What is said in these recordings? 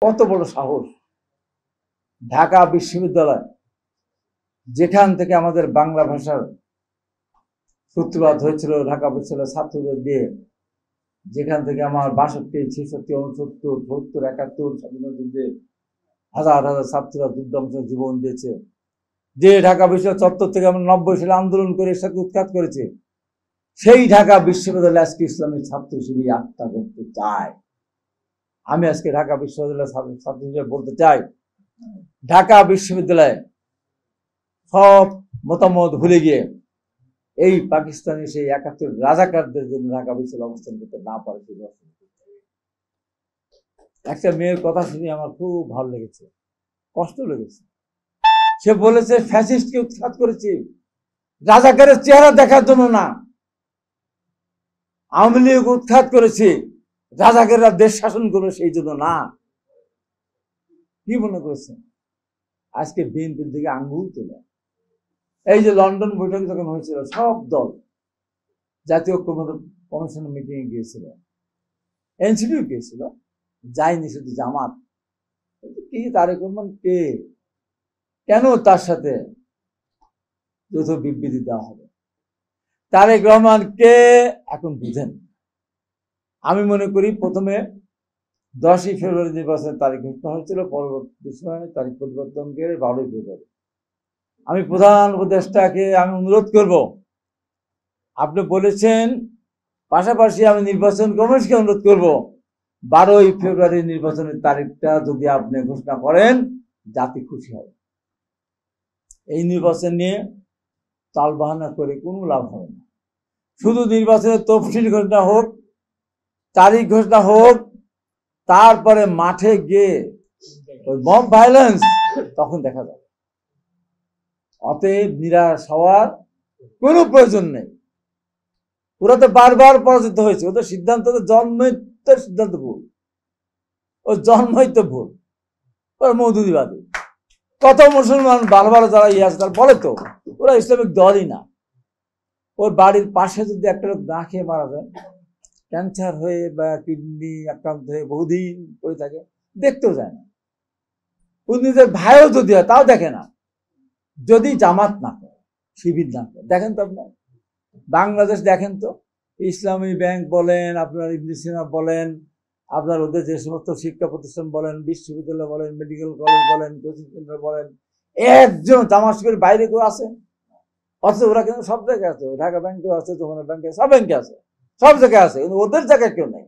কত বড় সাহস! ঢাকা বিশ্ববিদ্যালয়, যেখান থেকে আমাদের বাংলা ভাষার সূত্রপাত হয়েছিল ঢাকা বিশ্ববিদ্যালয়ের ছাত্রদের দিয়ে, যেখান থেকে আমার 62, 66, 69, 70, 71 স্বাধীনতা যুদ্ধে হাজার হাজার ছাত্ররা দুর্দম্শ জীবন দিয়েছে, যে ঢাকা বিশ্ববিদ্যালয় চত্বর থেকে আমরা 90 সালে আন্দোলন করে এর সাথে উৎখাত করেছে, সেই ঢাকা বিশ্ববিদ্যালয় আজকে ইসলামী ছাত্র হিসেবে আত্মা করতে চায়। আমি আজকে ঢাকা বিশ্ববিদ্যালয়ের ছাত্র হিসেবে বলতে চাই, ঢাকা বিশ্ববিদ্যালয়ে সব মতামত ভুলে গিয়ে এই পাকিস্তানি সেই 71 রাজাকারদের জন্য ঢাকা বিশ্ববিদ্যালয় অবস্থান করতে না পারে। একটা মেয়ের কথা শুনে আমার খুব ভালো লেগেছে, কষ্ট লেগেছে। সে বলেছে ফ্যাসিস্টকে উৎখাত করেছি রাজাকারের চেহারা দেখার জন্য না, আওয়ামী লীগ উৎখাত করেছি রাজাকাররা দেশ শাসন করবে সেই জন্য না। কি মনে করেছেন? আজকে বিএনপির দিকে আঙ্গুল তোলা। এই যে লন্ডন বৈঠক যখন হয়েছিল, সব দল জাতীয় ঐক্যমত্য কমিশনের মিটিং এ গিয়েছিল, এনসিপিও গিয়েছিল, যায়নি শুধু জামাত। কি তারেক রহমান কে, কেন তার সাথে যৌথ বিবৃতি দেওয়া হবে? তারেক রহমান কে এখন বুঝেন। আমি মনে করি প্রথমে 10ই ফেব্রুয়ারি নির্বাচনের তারিখ ঘোষণা হয়েছিল, পরবর্তী সময় তারিখ পরিবর্তন করে 12ই ফেব্রুয়ারি। আমি প্রধান উপদেষ্টাকে আমি অনুরোধ করব, আপনি বলেছেন, পাশাপাশি আমি নির্বাচন কমিশনকে অনুরোধ করব 12ই ফেব্রুয়ারি নির্বাচনের তারিখটা যদি আপনি ঘোষণা করেন, জাতি খুশি হবে। এই নির্বাচন নিয়ে তালবাহানা করে কোনো লাভ হবে না। শুধু নির্বাচনের তফসিল ঘোষণা হোক, তারিখ ঘোষণা হোক, তারপরে মাঠে গিয়ে ওই মব ভায়োলেন্স তখন দেখা যাবে। অতএব নিরাশ হওয়ার কোনো প্রয়োজন নেই। ওরা তো বারবার পরাজিত হয়েছে, ওদের সিদ্ধান্ত জন্মই তো সিদ্ধান্ত ভুল, ও জন্মই তো ভুল। ওরা মৌদুদিবাদী। কত মুসলমান ভালো ভালো যারা ইয়ে আছে তারা বলে তো ওরা ইসলামিক দলই না। ওর বাড়ির পাশে যদি একটা লোক না খেয়ে মারা যায়, ক্যান্সার হয়ে বা কিডনি আক্রান্ত হয়ে বহুদিন পড়ে থাকে, দেখতেও যায় না। ও নিজের ভাইও যদি হয় তাও দেখে না, যদি জামাত না করে, শিবির না করে। দেখেন তো আপনার বাংলাদেশ, দেখেন তো ইসলামী ব্যাংক বলেন, আপনার ইবনে সিনা বলেন, আপনার ওদের যে সমস্ত শিক্ষা প্রতিষ্ঠান বলেন, বিশ্ববিদ্যালয় বলেন, মেডিকেল কলেজ বলেন, কোচিং সেন্টার বলেন, একজন জামাত শিবিরের বাইরে কেউ আছে? অথচ ওরা কিন্তু সব জায়গায় আছে, ঢাকা ব্যাংকেও আছে, যমুনা ব্যাংকে, সব ব্যাংকে আছে, সব জায়গায় আছে, কিন্তু ওদের জায়গায় কেউ নেই।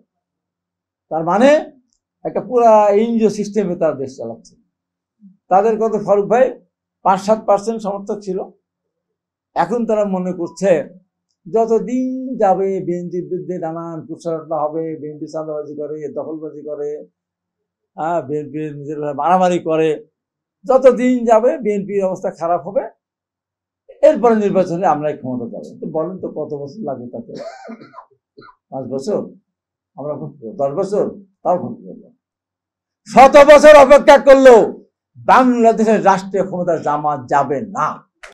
তার মানে একটা পুরা এনজিও সিস্টেমে তারা দেশ চালাচ্ছে। তাদের কত ফারুক ভাই 5-7% সমর্থক ছিল, এখন তারা মনে করছে যতদিন যাবে বিএনপির বিরুদ্ধে নানান কুৎসারটা হবে, বিএনপি চাঁদাবাজি করে, দখলবাজি করে, বিএনপি নিজের মারামারি করে, যতদিন যাবে বিএনপির অবস্থা খারাপ হবে, এরপরে নির্বাচনে আমরাই ক্ষমতা যাবো। তো বলেন তো কত বছর লাগবে তাতে? 5 বছর? আমরা 10 বছর? তাও ক্ষমতা যাবো। 100 বছর অপেক্ষা করলেও বাংলাদেশের রাষ্ট্রীয় ক্ষমতা জামাত যাবে না।